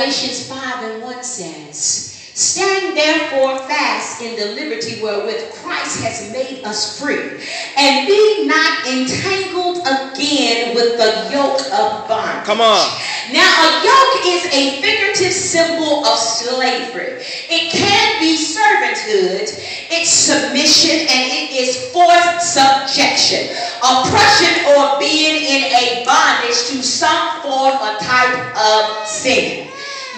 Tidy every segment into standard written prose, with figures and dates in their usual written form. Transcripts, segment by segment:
Galatians 5:1 says, stand therefore fast in the liberty wherewith Christ has made us free, and be not entangled again with the yoke of bondage. Come on. Now, a yoke is a figurative symbol of slavery. It can be servanthood, it's submission, and it is forced subjection, oppression, or being in a bondage to some form or type of sin.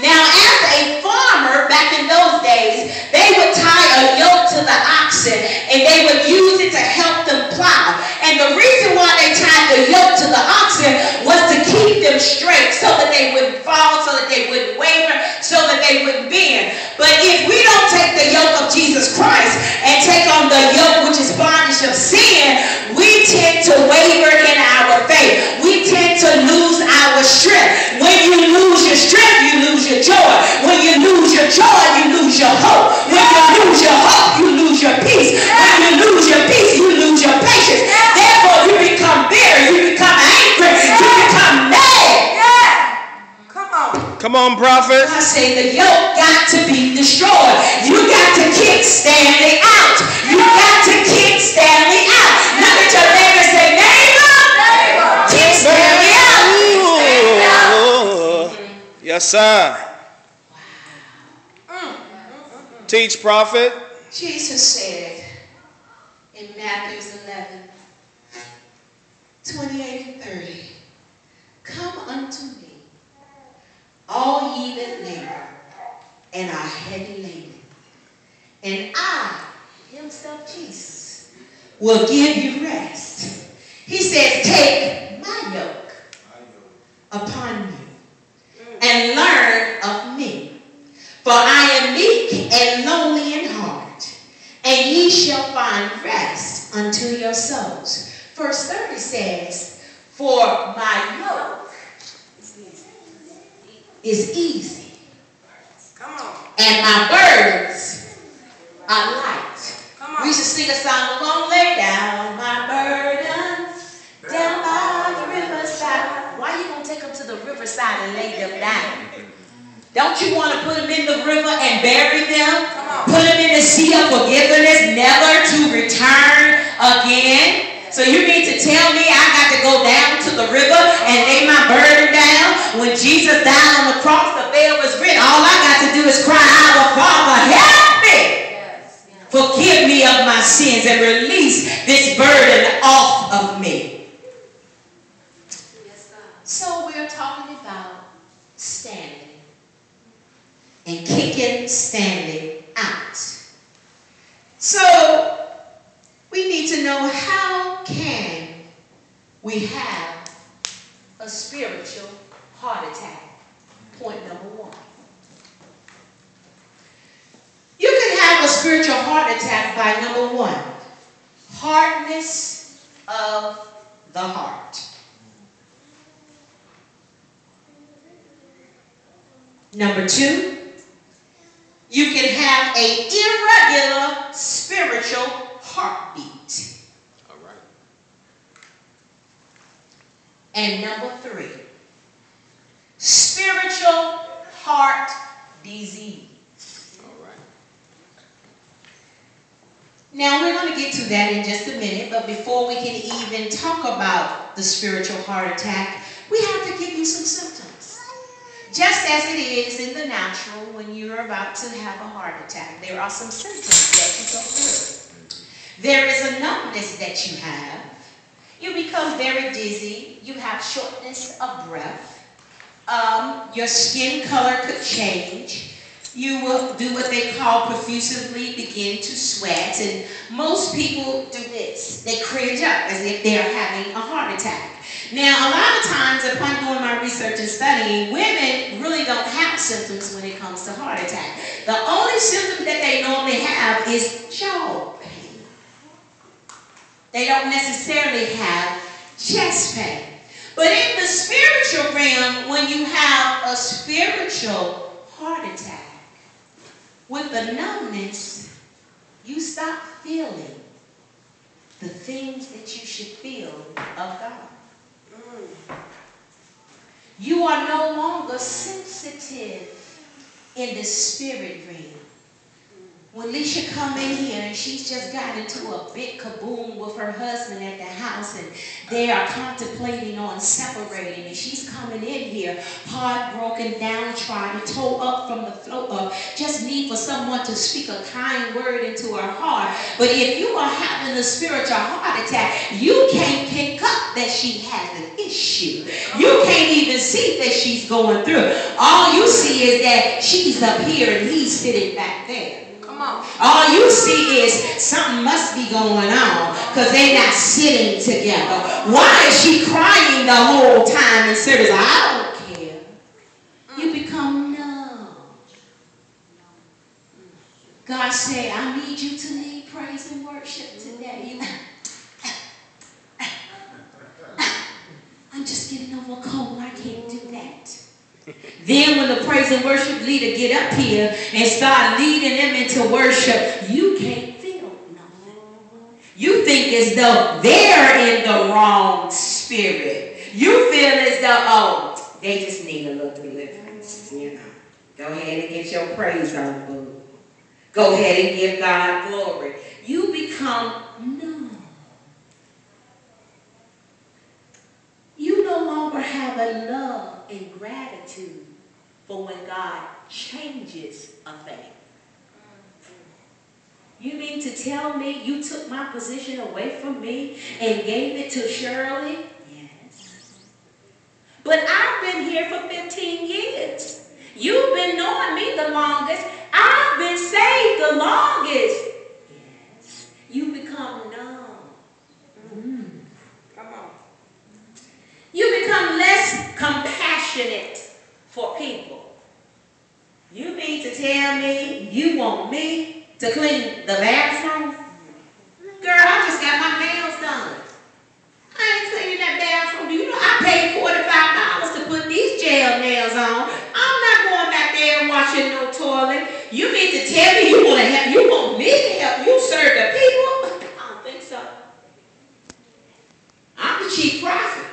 Now, as a farmer back in those days, they would tie a yoke to the oxen and they would use it to help them plow. And the reason why they tied the yoke to the oxen was to keep them straight, so that they wouldn't fall, so that they wouldn't waver, so that they wouldn't bend. But if we don't take the yoke of Jesus Christ and take on the yoke which is bondage of sin, we tend to waver in our faith. We tend to lose our strength. When you lose your strength, you lose your joy. When you lose your joy, you lose your hope. When you lose your hope, you lose your peace. When you lose your peace, you lose your patience. Therefore, you become bitter, you become angry, you become mad. Come on, prophet. I say the yoke got to be destroyed. You got to kick Stanley out. You got to kick Stanley out. Look at your neighbor and say, neighbor, kick Stanley out. Yes, sir. Teach, prophet. Jesus said in Matthew 11:28-30, come unto me, all ye that labor and are heavy laden, and I, himself Jesus, will give you rest. He says, take my yoke upon you and learn of me. For I am meek and lowly in heart, and ye shall find rest unto your souls. Verse 30 says, for my yoke is easy, and my burdens are light. We used to sing a song, won't lay down my burdens down by the riverside. Why are you going to take them to the riverside and lay them down? Don't you want to put them in the river and bury them? Put them in the sea of forgiveness, never to return again? So you mean to tell me I got to go down to the river and lay my burden down? When Jesus died on the cross, the veil was rent. All I got to do is cry, Our Father, help me. Forgive me of my sins and release this burden off of me. So we're talking about standing and kicking Stanley out. So we need to know, how can we have a spiritual heart attack? Point number one. You can have a spiritual heart attack by number one, hardness of the heart. Number two, you can have an irregular spiritual heartbeat. All right. And number three, spiritual heart disease. All right. Now, we're going to get to that in just a minute, but before we can even talk about the spiritual heart attack, we have to give you some symptoms. Just as it is in the natural when you're about to have a heart attack, there are some symptoms that you go through. There is a numbness that you have. You become very dizzy. You have shortness of breath. Your skin color could change. You will do what they call profusively begin to sweat. And most people do this. They cringe up as if they're having a heart attack. Now, a lot of times, upon doing my research and studying, women really don't have symptoms when it comes to heart attack. The only symptom that they normally have is jaw pain. They don't necessarily have chest pain. But in the spiritual realm, when you have a spiritual heart attack, with the numbness, you stop feeling the things that you should feel of God. You are no longer sensitive in the spirit realm. When Leisha come in here and she's just got into a big kaboom with her husband at the house and they are contemplating on separating, and she's coming in here heartbroken, downtrodden, tore up from the floor up, just need for someone to speak a kind word into her heart. But if you are having a spiritual heart attack, you can't pick up that she has an issue. You can't even see that she's going through. All you see is that she's up here and he's sitting back there. All you see is something must be going on because they're not sitting together. Why is she crying the whole time in service? I don't care. You become numb. God said, I need you to lead praise and worship today. I'm just getting over a cold. I can't do that. Then when the praise and worship leader get up here and start leading them into worship, you can't feel nothing. You think as though they're in the wrong spirit. You feel as though, oh, they just need a little deliverance. You know, go ahead and get your praise on, boo. Go ahead and give God glory. You become numb. You no longer have a love and gratitude for when God changes a thing. You mean to tell me you took my position away from me and gave it to Shirley? Yes. But I've been here for 15 years. You've been knowing me the longest. I've been saved the longest. Yes. You become numb. Come on. You become less compassionate for people. You mean to tell me you want me to clean the bathroom? Girl, I just got my nails done. I ain't cleaning that bathroom. Do you know I paid $45 to put these gel nails on? I'm not going back there and washing no toilet. You mean to tell me you want me to help you serve the people? I don't think so. I'm the chief prophet.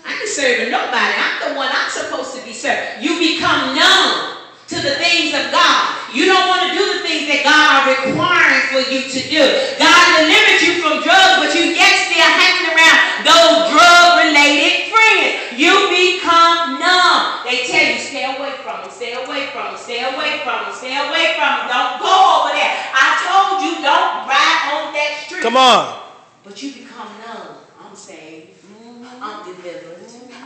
I ain't serving nobody. I'm the one I'm supposed to be serving. You become numb to the things of God. You don't want to do the things that God are requiring for you to do. God delivered you from drugs, but you yet still hanging around those drug-related friends. You become numb. They tell you, stay away from them, stay away from them, stay away from them, stay away from them. Don't go over there. I told you, don't ride on that street. Come on. But you become numb. I'm saved. I'm delivered.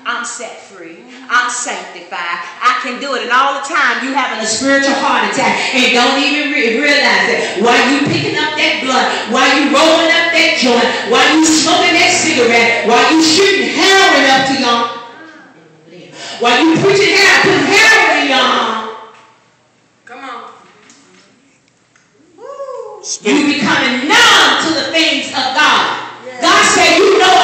I'm set free. I'm sanctified. I can do it. And all the time you having a spiritual heart attack and don't even realize it. While you picking up that blunt, while you rolling up that joint, while you smoking that cigarette, while you shooting heroin up to your, while you putting heroin in your arm. Come on. You becoming numb to the things of God. God said, you know